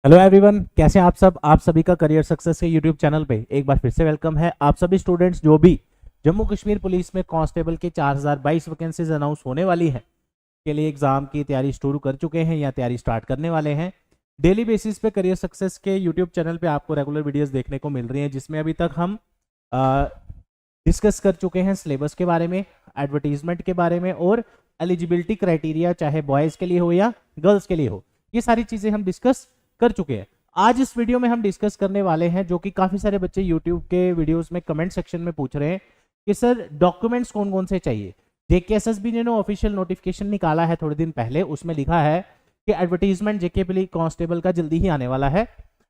Hello everyone, कैसे हैं आप सब। आप सभी का करियर सक्सेस के यूट्यूब चैनल पे एक बार फिर से वेलकम है। आप सभी स्टूडेंट्स जो भी जम्मू कश्मीर पुलिस में कांस्टेबल के 4022 वैकेंसीज अनाउंस होने वाली है के लिए एग्जाम की तैयारी शुरू कर चुके हैं या तैयारी स्टार्ट करने वाले हैं। डेली बेसिस पे करियर सक्सेस के यूट्यूब चैनल पे आपको रेगुलर वीडियोस देखने को मिल रही हैं, जिसमें अभी तक हम डिस्कस कर चुके हैं सिलेबस के बारे में, एडवर्टीजमेंट के बारे में और एलिजिबिलिटी क्राइटेरिया, चाहे बॉयज़ के लिए हो या गर्ल्स के लिए हो। ये सारी चीज़ें हम डिस्कस कर चुके हैं। आज इस वीडियो में हम डिस्कस करने वाले हैं, जो कि काफ़ी सारे बच्चे यूट्यूब के वीडियोस में कमेंट सेक्शन में पूछ रहे हैं कि सर डॉक्यूमेंट्स कौन कौन से चाहिए। जेकेएसएसबी ने ऑफिशियल नोटिफिकेशन निकाला है थोड़े दिन पहले, उसमें लिखा है कि एडवर्टीजमेंट जेके पुलिस कांस्टेबल का जल्दी ही आने वाला है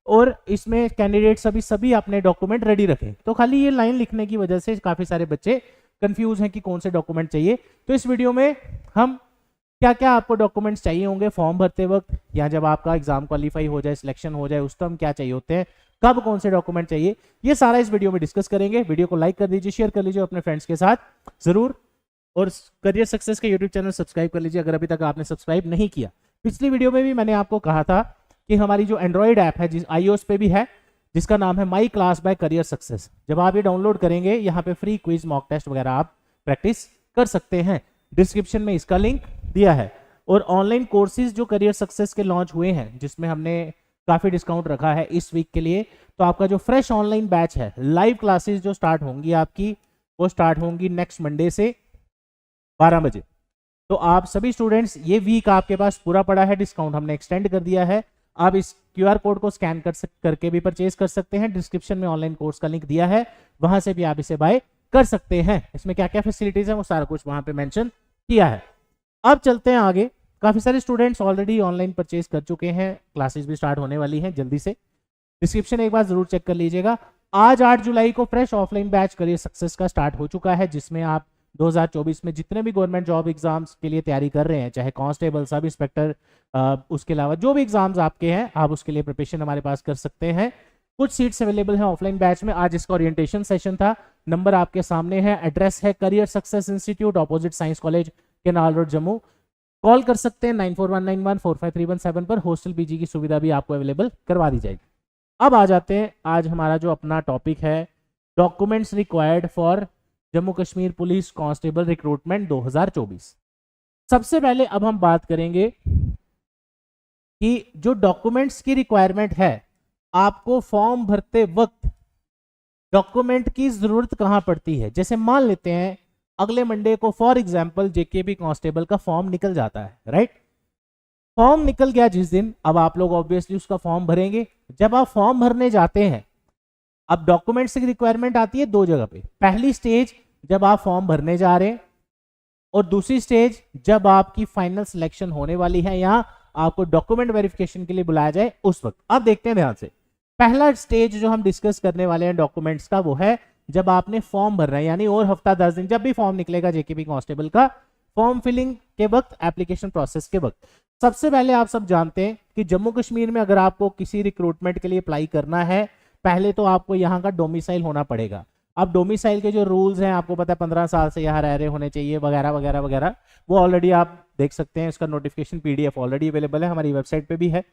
और इसमें कैंडिडेट्स सभी अपने डॉक्यूमेंट रेडी रखें। तो खाली ये लाइन लिखने की वजह से काफ़ी सारे बच्चे कंफ्यूज हैं कि कौन से डॉक्यूमेंट चाहिए। तो इस वीडियो में हम क्या क्या आपको डॉक्यूमेंट्स चाहिए होंगे फॉर्म भरते वक्त, या जब आपका एग्जाम क्वालिफाई हो जाए, सिलेक्शन हो जाए, उस टाइम क्या चाहिए होते हैं, कब कौन से डॉक्यूमेंट चाहिए, ये सारा इस वीडियो में डिस्कस करेंगे। वीडियो को लाइक कर दीजिए, शेयर कर लीजिए अपने फ्रेंड्स के साथ जरूर, और करियर सक्सेस के यूट्यूब चैनल सब्सक्राइब कर लीजिए अगर अभी तक आपने सब्सक्राइब नहीं किया। पिछली वीडियो में भी मैंने आपको कहा था कि हमारी जो एंड्रॉइड ऐप है, जिस iOS पे भी है, जिसका नाम है My Class by Career Success, जब आप ये डाउनलोड करेंगे यहाँ पे फ्री क्विज, मॉक टेस्ट वगैरह आप प्रैक्टिस कर सकते हैं। डिस्क्रिप्शन में इसका लिंक दिया है। और ऑनलाइन कोर्सेज जो करियर सक्सेस के लॉन्च हुए हैं, जिसमें हमने काफ़ी डिस्काउंट रखा है इस वीक के लिए, तो आपका जो फ्रेश ऑनलाइन बैच है, लाइव क्लासेस जो स्टार्ट होंगी आपकी, वो स्टार्ट होंगी नेक्स्ट मंडे से 12 बजे। तो आप सभी स्टूडेंट्स, ये वीक आपके पास पूरा पड़ा है, डिस्काउंट हमने एक्सटेंड कर दिया है। आप इस QR कोड को स्कैन करके भी परचेज कर सकते हैं। डिस्क्रिप्शन में ऑनलाइन कोर्स का लिंक दिया है, वहां से भी आप इसे बाय कर सकते हैं। इसमें क्या क्या फैसिलिटीज है वो सारा कुछ वहां पे मेंशन किया है। अब चलते हैं आगे। काफी सारे स्टूडेंट्स ऑलरेडी ऑनलाइन परचेज कर चुके हैं, क्लासेस भी स्टार्ट होने वाली हैं जल्दी से। डिस्क्रिप्शन एक बार जरूर चेक कर लीजिएगा। आज 8 जुलाई को fresh offline batch career success का स्टार्ट हो चुका है, जिसमें आप 2024 में जितने भी गवर्नमेंट जॉब एग्जाम्स के लिए तैयारी कर रहे हैं, चाहे कांस्टेबल, सब इंस्पेक्टर, उसके अलावा जो भी एग्जाम्स आपके हैं, आप उसके लिए प्रिपरेशन हमारे पास कर सकते हैं। कुछ सीट्स अवेलेबल हैं ऑफलाइन बैच में। आज इसका ओरिएंटेशन सेशन था। नंबर आपके सामने है, एड्रेस है career success institute, opposite science college, canal road, Jammu. Call कर सकते हैं 9419145317 पर। हॉस्टल पीजी की सुविधा भी आपको अवेलेबल करवा दी जाएगी। अब आ जाते हैं, आज हमारा जो अपना टॉपिक है, documents required for Jammu Kashmir police constable recruitment 2024। सबसे पहले अब हम बात करेंगे कि जो डॉक्यूमेंट्स की रिक्वायरमेंट है, आपको फॉर्म भरते वक्त डॉक्यूमेंट की जरूरत कहां पड़ती है। जैसे मान लेते हैं अगले मंडे को फॉर एग्जांपल जेकेबी कांस्टेबल का फॉर्म निकल जाता है, राइट। फॉर्म निकल गया जिस दिन, अब आप लोग ऑब्वियसली उसका फॉर्म भरेंगे। जब आप फॉर्म भरने जाते हैं, अब डॉक्यूमेंट्स की रिक्वायरमेंट आती है दो जगह पे। पहली स्टेज जब आप फॉर्म भरने जा रहे हैं, और दूसरी स्टेज जब आपकी फाइनल सिलेक्शन होने वाली है या आपको डॉक्यूमेंट वेरिफिकेशन के लिए बुलाया जाए उस वक्त। अब देखते हैं ध्यान से। पहला स्टेज जो हम डिस्कस करने वाले हैं डॉक्यूमेंट्स का, वो है जब आपने फॉर्म भर रहे हैं, यानी और हफ्ता 10 दिन, जब भी फॉर्म निकलेगा जेकेबी कांस्टेबल का, फॉर्म फिलिंग के वक्त, एप्लीकेशन प्रोसेस के वक्त। सबसे पहले आप सब जानते हैं कि जम्मू कश्मीर में अगर आपको किसी रिक्रूटमेंट के लिए अप्लाई करना है, पहले तो आपको यहाँ का डोमिसाइल होना पड़ेगा। अब डोमिसाइल के जो रूल्स हैं आपको पता है, 15 साल से यहाँ रह रहे होने चाहिए वगैरह वगैरह वगैरह, वो ऑलरेडी आप देख सकते हैं। इसका नोटिफिकेशन PDF ऑलरेडी अवेलेबल है, हमारी वेबसाइट पे भी है।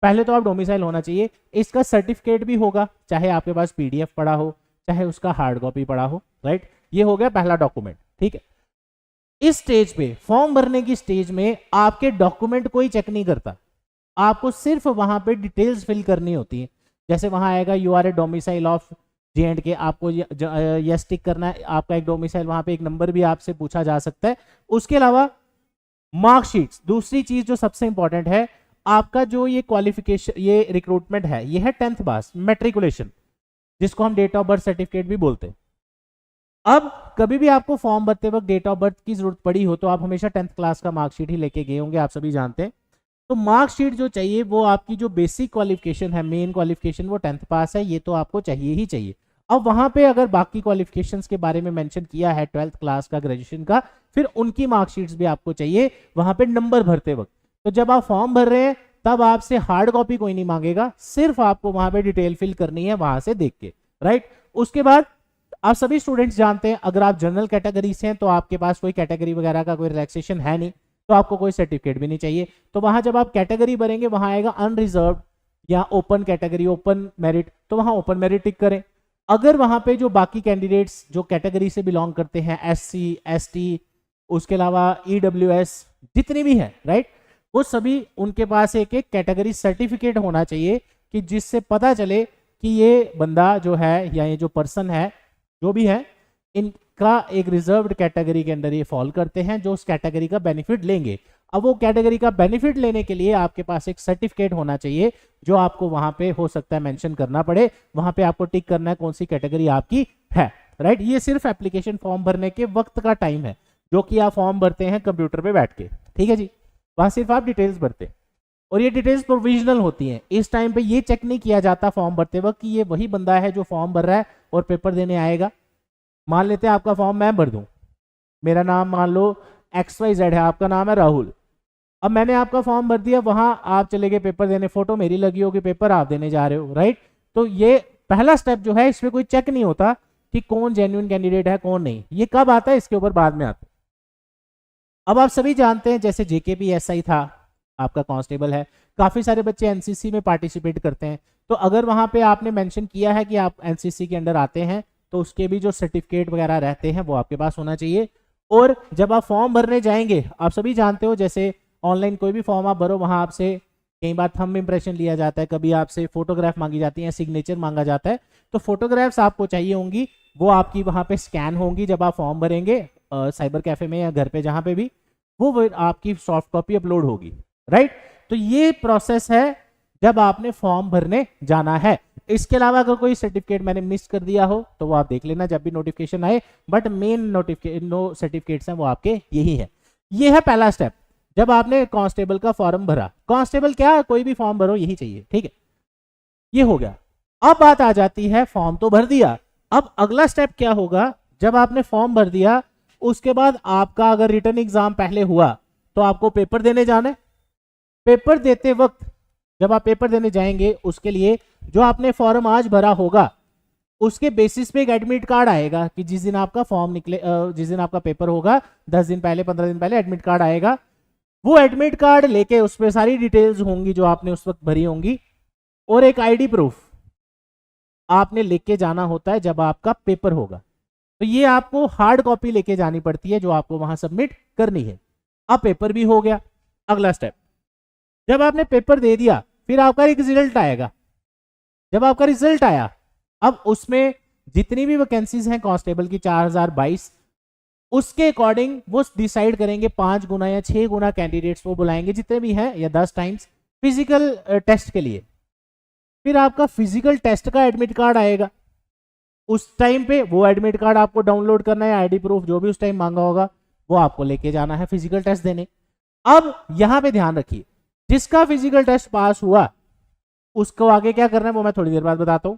पहले तो आप डोमिसाइल होना चाहिए। इसका सर्टिफिकेट भी होगा, चाहे आपके पास PDF पड़ा हो, चाहे उसका हार्ड कॉपी पड़ा हो, राइट। ये हो गया पहला डॉक्यूमेंट, ठीक है। इस स्टेज पे, फॉर्म भरने की स्टेज में, आपके डॉक्यूमेंट कोई चेक नहीं करता, आपको सिर्फ वहां पे डिटेल्स फिल करनी होती है। जैसे वहां आएगा you are a domicile of J&K, आपको यस टिक करना है, आपका एक डोमिसाइल, वहां पे एक नंबर भी आपसे पूछा जा सकता है। उसके अलावा मार्कशीट्स, दूसरी चीज जो सबसे इंपॉर्टेंट है, आपका जो ये क्वालिफिकेशन, ये रिक्रूटमेंट है, ये है 10th पास, मैट्रिकुलेशन, जिसको हम डेट ऑफ बर्थ सर्टिफिकेट भी बोलते हैं। अब कभी भी आपको फॉर्म भरते वक्त डेट ऑफ बर्थ की जरूरत पड़ी हो, तो आप हमेशा 10th क्लास का मार्कशीट ही लेके गए होंगे, आप सभी जानते हैं। तो मार्कशीट जो चाहिए, वो आपकी जो बेसिक क्वालिफिकेशन है, मेन क्वालिफिकेशन, वो 10th पास है, ये तो आपको चाहिए ही चाहिए। अब वहां पे अगर बाकी क्वालिफिकेशंस के बारे में मेंशन किया है 12th क्लास का, ग्रेजुएशन का, फिर उनकी मार्कशीट्स भी आपको चाहिए वहां पे नंबर भरते वक्त। तो जब आप फॉर्म भर रहे हैं, तब आपसे हार्ड कॉपी कोई नहीं मांगेगा, सिर्फ आपको वहां पे डिटेल फिल करनी है वहां से देख के, राइट। उसके बाद आप सभी स्टूडेंट्स जानते हैं, अगर आप जनरल कैटेगरी से हैं तो आपके पास कोई कैटेगरी वगैरह का कोई रिलैक्सेशन है नहीं, तो आपको कोई सर्टिफिकेट भी नहीं चाहिए। तो वहां जब आप कैटेगरी भरेंगे, वहां आएगा अनरिजर्व या ओपन कैटेगरी, ओपन मेरिट, तो वहां ओपन मेरिट टिक करें। अगर वहां पे जो बाकी कैंडिडेट्स जो कैटेगरी से बिलोंग करते हैं, SC ST, उसके अलावा EWS जितने भी हैं, राइट, वो सभी उनके पास एक एक कैटेगरी सर्टिफिकेट होना चाहिए कि जिससे पता चले कि ये बंदा जो है या ये जो पर्सन है जो भी है, इनका एक रिजर्व्ड कैटेगरी के अंदर ये फॉल करते हैं, जो उस कैटेगरी का बेनिफिट लेंगे। अब वो कैटेगरी का बेनिफिट लेने के लिए आपके पास एक सर्टिफिकेट होना चाहिए जो आपको वहां पे हो सकता है मेंशन करना पड़े, वहां पे आपको टिक करना है कौन सी कैटेगरी आपकी है, राइट। ये सिर्फ एप्लीकेशन फॉर्म भरने के वक्त का टाइम है जो कि आप फॉर्म भरते हैं कंप्यूटर पे बैठ के, ठीक है जी। वहां सिर्फ आप डिटेल्स भरते हैं और ये डिटेल्स प्रोविजनल होती हैं। इस टाइम पे ये चेक नहीं किया जाता फॉर्म भरते वक्त कि ये वही बंदा है जो फॉर्म भर रहा है और पेपर देने आएगा। मान लेते हैं आपका फॉर्म मैं भर दूं, मेरा नाम मान लो XYZ है, आपका नाम है राहुल। अब मैंने आपका फॉर्म भर दिया, वहां आप चले गए पेपर देने, फोटो मेरी लगी होगी, पेपर आप देने जा रहे हो, राइट। तो ये पहला स्टेप जो है, इसमें कोई चेक नहीं होता कि कौन जेन्युइन कैंडिडेट है कौन नहीं। ये कब आता है, इसके ऊपर बाद में आता है। अब आप सभी जानते हैं जैसे JKPSI था, आपका कांस्टेबल है, काफी सारे बच्चे NCC में पार्टिसिपेट करते हैं। तो अगर वहां पे आपने मेंशन किया है कि आप NCC के अंडर आते हैं तो उसके भी जो सर्टिफिकेट वगैरह रहते हैं वो आपके पास होना चाहिए। और जब आप फॉर्म भरने जाएंगे, आप सभी जानते हो जैसे ऑनलाइन कोई भी फॉर्म आप भरो, वहां आपसे कई बार थंब इंप्रेशन लिया जाता है, कभी आपसे फोटोग्राफ मांगी जाती है, सिग्नेचर मांगा जाता है। तो फोटोग्राफ्स आपको चाहिए होंगी, वो आपकी वहां पे स्कैन होंगी जब आप फॉर्म भरेंगे साइबर कैफे में या घर पे जहां पे भी, वो आपकी सॉफ्ट कॉपी अपलोड होगी, राइट। तो ये प्रोसेस है जब आपने फॉर्म भरने जाना है। इसके अलावा अगर कोई सर्टिफिकेट मैंने मिस कर दिया हो तो वो आप देख लेना जब भी नोटिफिकेशन आए, बट मेन नोटिफिकेशन सर्टिफिकेट्स हैं वो आपके यही है। ये है पहला स्टेप जब आपने कांस्टेबल का फॉर्म भरा। कांस्टेबल क्या, कोई भी फॉर्म भरो यही चाहिए, ठीक है। ये हो गया। अब बात आ जाती है फॉर्म तो भर दिया, अब अगला स्टेप क्या होगा, जब आपने फॉर्म भर दिया उसके बाद आपका अगर रिटन एग्जाम पहले हुआ तो आपको पेपर देने जाना है। पेपर देते वक्त जब आप पेपर देने जाएंगे उसके लिए जो आपने फॉर्म आज भरा होगा उसके बेसिस पे एक एडमिट कार्ड आएगा कि जिस दिन आपका फॉर्म निकले, जिस दिन आपका पेपर होगा 10 दिन पहले 15 दिन पहले एडमिट कार्ड आएगा। वो एडमिट कार्ड लेके उस पर सारी डिटेल्स होंगी जो आपने उस वक्त भरी होंगी, और एक ID प्रूफ आपने लेके जाना होता है जब आपका पेपर होगा। तो ये आपको हार्ड कॉपी लेके जानी पड़ती है जो आपको वहां सबमिट करनी है। अब पेपर भी हो गया। अगला स्टेप, जब आपने पेपर दे दिया फिर आपका एक रिजल्ट आएगा। जब आपका रिजल्ट आया, अब उसमें जितनी भी वैकेंसीज हैं कांस्टेबल की 4022, उसके अकॉर्डिंग वो डिसाइड करेंगे 5 गुना या 6 गुना कैंडिडेट्स वो बुलाएंगे जितने भी हैं, या 10 टाइम्स फिजिकल टेस्ट के लिए। फिर आपका फिजिकल टेस्ट का एडमिट कार्ड आएगा। उस टाइम पे वो एडमिट कार्ड आपको डाउनलोड करना है, ID प्रूफ जो भी उस टाइम मांगा होगा वो आपको लेके जाना है फिजिकल टेस्ट देने। अब यहां पे ध्यान रखिए, जिसका फिजिकल टेस्ट पास हुआ उसको आगे क्या करना है वो मैं थोड़ी देर बाद बताता हूं।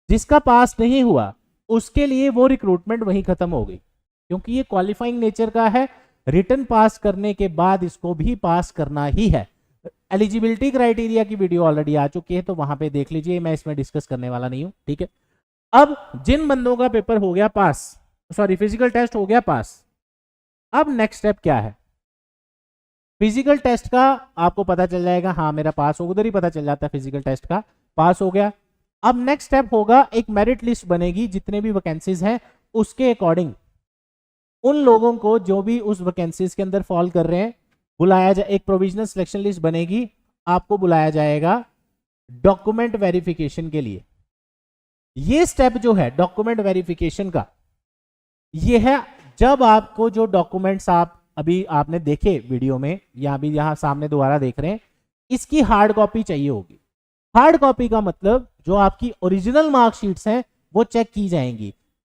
जिसका पास नहीं हुआ उसके लिए वो रिक्रूटमेंट वहीं खत्म हो गई, क्योंकि ये क्वालिफाइंग नेचर का है। रिटन पास करने के बाद इसको भी पास करना ही है। एलिजिबिलिटी क्राइटेरिया की वीडियो ऑलरेडी आ चुकी है तो वहां पे देख लीजिए, मैं इसमें डिस्कस करने वाला नहीं हूं, ठीक है। अब जिन बंदों का पेपर हो गया पास, सॉरी फिजिकल टेस्ट हो गया पास, अब नेक्स्ट स्टेप क्या है। फिजिकल टेस्ट का आपको पता चल जाएगा, हाँ मेरा पास हो, उधर ही पता चल जाता है फिजिकल टेस्ट का पास हो गया। अब नेक्स्ट स्टेप होगा, एक मेरिट लिस्ट बनेगी जितने भी वैकेंसीज हैं उसके अकॉर्डिंग उन लोगों को जो भी उस वैकेंसीज के अंदर फॉल कर रहे हैं बुलाया जाए। एक प्रोविजनल सिलेक्शन लिस्ट बनेगी, आपको बुलाया जाएगा डॉक्यूमेंट वेरिफिकेशन के लिए। ये स्टेप जो है डॉक्यूमेंट वेरिफिकेशन का, ये है जब आपको जो डॉक्यूमेंट्स आप अभी आपने देखे वीडियो में या अभी यहां सामने दोबारा देख रहे हैं, इसकी हार्ड कॉपी चाहिए होगी। हार्ड कॉपी का मतलब जो आपकी ओरिजिनल मार्कशीट्स हैं वो चेक की जाएंगी।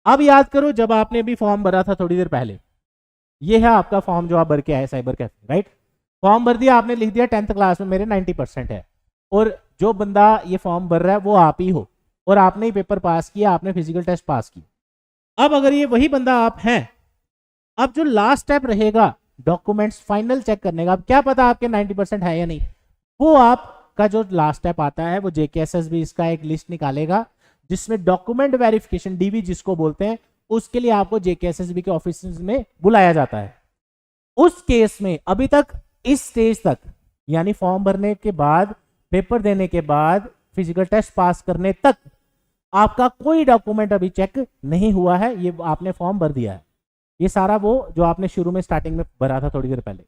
अब याद करो जब आपने भी फॉर्म भरा था थोड़ी देर पहले, ये है आपका फॉर्म जो आप भर के आए साइबर कैफे, राइट। फॉर्म भर दिया आपने, लिख दिया 10th क्लास में मेरे 90% है, और जो बंदा ये फॉर्म भर रहा है वो आप ही हो और आपने ही पेपर पास किया, आपने फिजिकल टेस्ट पास किया। अब अगर ये वही बंदा आप हैं, अब जो लास्ट स्टेप रहेगा डॉक्यूमेंट्स फाइनल चेक करने का, अब क्या पता आपके 90% है या नहीं, वो आपका जो लास्ट स्टेप आता है वो JKSSB इसका एक लिस्ट निकालेगा जिसमें डॉक्यूमेंट वेरिफिकेशन DV जिसको बोलते हैं, उसके लिए आपको JKSSB के ऑफिस में बुलाया जाता है। उस केस में अभी तक इस स्टेज तक यानी फॉर्म भरने के बाद पेपर देने के बाद फिजिकल टेस्ट पास करने तक आपका कोई डॉक्यूमेंट अभी चेक नहीं हुआ है, ये आपने फॉर्म भर दिया है, ये सारा वो जो आपने शुरू में स्टार्टिंग में भरा था थोड़ी देर पहले।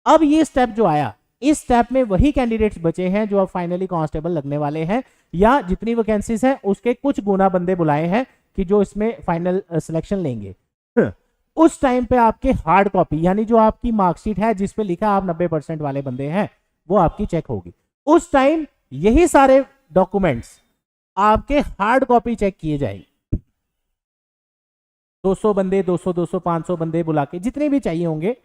अब ये स्टेप जो आया, इस स्टेप में वही कैंडिडेट्स बचे हैं जो अब फाइनली कांस्टेबल लगने वाले हैं, या जितनी वैकेंसीज हैं उसके कुछ गुना बंदे बुलाए हैं कि जो इसमें फाइनल सिलेक्शन लेंगे। उस टाइम पे आपके हार्ड कॉपी यानी जो आपकी मार्कशीट है जिस पे लिखा आप 90% वाले बंदे हैं वो आपकी चेक होगी। उस टाइम यही सारे डॉक्यूमेंट्स आपके हार्ड कॉपी चेक किए जाएंगे। 200 बंदे, 200 200 500 बंदे बुला के जितने भी चाहिए होंगे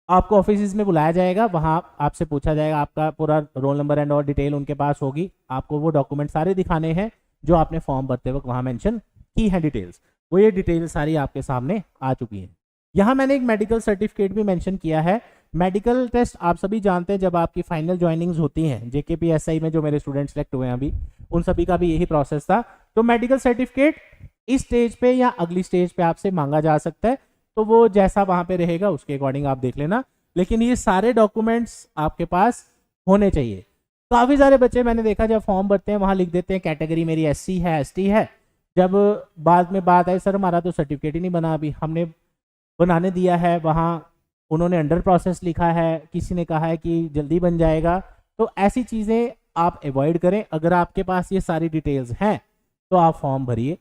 आपको ऑफिस में बुलाया जाएगा, वहां आपसे पूछा जाएगा, आपका पूरा रोल नंबर एंड और डिटेल उनके पास होगी, आपको वो डॉक्यूमेंट सारे दिखाने हैं जो आपने फॉर्म भरते वक्त वहां मेंशन की है डिटेल्स, वो ये डिटेल सारी आपके सामने आ चुकी हैं। यहाँ मैंने एक मेडिकल सर्टिफिकेट भी मेंशन किया है। मेडिकल टेस्ट आप सभी जानते हैं जब आपकी फाइनल ज्वाइनिंग्स होती हैं JKPSI में, जो मेरे स्टूडेंट सेलेक्ट हुए हैं अभी, उन सभी का भी यही प्रोसेस था। तो मेडिकल सर्टिफिकेट इस स्टेज पे या अगली स्टेज पे आपसे मांगा जा सकता है, तो वो जैसा वहां पे रहेगा उसके अकॉर्डिंग आप देख लेना, लेकिन ये सारे डॉक्यूमेंट्स आपके पास होने चाहिए। काफी सारे बच्चे मैंने देखा जब फॉर्म भरते हैं वहां लिख देते हैं कैटेगरी मेरी SC है, ST है, जब बाद में बात आई सर हमारा तो सर्टिफिकेट ही नहीं बना, अभी हमने बनाने दिया है, वहाँ उन्होंने अंडर प्रोसेस लिखा है, किसी ने कहा है कि जल्दी बन जाएगा। तो ऐसी चीज़ें आप अवॉइड करें। अगर आपके पास ये सारी डिटेल्स हैं तो आप फॉर्म भरिए,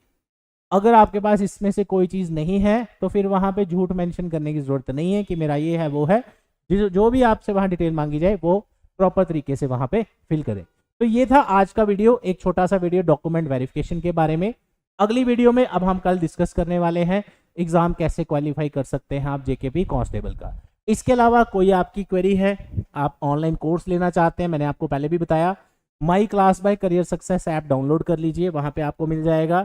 अगर आपके पास इसमें से कोई चीज़ नहीं है तो फिर वहाँ पे झूठ मेंशन करने की ज़रूरत नहीं है कि मेरा ये है वो है, जो भी आपसे वहाँ डिटेल मांगी जाए वो प्रॉपर तरीके से वहाँ पे फिल करें। तो ये था आज का वीडियो, एक छोटा सा वीडियो डॉक्यूमेंट वेरिफिकेशन के बारे में। अगली वीडियो में अब हम कल डिस्कस करने वाले हैं एग्जाम कैसे क्वालिफाई कर सकते हैं आप JKP कांस्टेबल का। इसके अलावा कोई आपकी क्वेरी है, आप ऑनलाइन कोर्स लेना चाहते हैं, मैंने आपको पहले भी बताया, My Class by Career Success app download कर लीजिए, वहां पे आपको मिल जाएगा।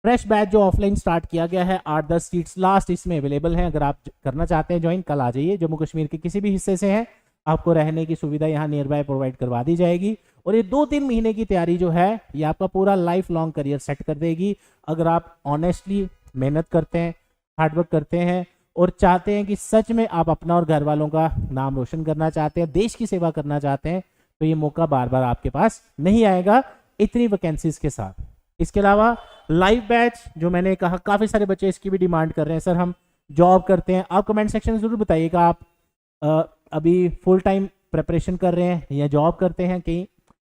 फ्रेश बैच जो ऑफलाइन स्टार्ट किया गया है, 8-10 सीट्स लास्ट इसमें अवेलेबल हैं, अगर आप करना चाहते हैं ज्वाइन कल आ जाइए। जम्मू कश्मीर के किसी भी हिस्से से हैं, आपको रहने की सुविधा यहाँ नियर बाय प्रोवाइड करवा दी जाएगी। और ये 2-3 महीने की तैयारी जो है ये आपका पूरा लाइफ लॉन्ग करियर सेट कर देगी। अगर आप ऑनेस्टली मेहनत करते हैं, हार्डवर्क करते हैं और चाहते हैं कि सच में आप अपना और घर वालों का नाम रोशन करना चाहते हैं, देश की सेवा करना चाहते हैं, तो ये मौका बार बार आपके पास नहीं आएगा इतनी वैकेंसीज के साथ। इसके अलावा लाइव बैच जो मैंने कहा, काफ़ी सारे बच्चे इसकी भी डिमांड कर रहे हैं, सर हम जॉब करते हैं। आप कमेंट सेक्शन में ज़रूर बताइएगा आप अभी फुल टाइम प्रिपरेशन कर रहे हैं या जॉब करते हैं कहीं।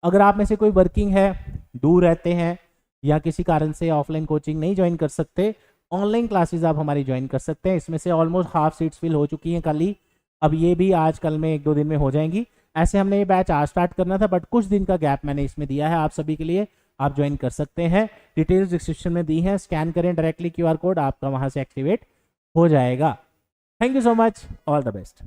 अगर आप में से कोई वर्किंग है, दूर रहते हैं या किसी कारण से ऑफलाइन कोचिंग नहीं ज्वाइन कर सकते, ऑनलाइन क्लासेस आप हमारी ज्वाइन कर सकते हैं। इसमें से ऑलमोस्ट हाफ सीट्स फिल हो चुकी हैं कल ही, अब ये भी आज कल में 1-2 दिन में हो जाएंगी। ऐसे हमने ये बैच आज स्टार्ट करना था, बट कुछ दिन का गैप मैंने इसमें दिया है आप सभी के लिए, आप ज्वाइन कर सकते हैं। डिटेल्स डिस्क्रिप्शन में दी हैं, स्कैन करें डायरेक्टली QR कोड, आपका वहां से एक्टिवेट हो जाएगा। Thank you so much, all the best.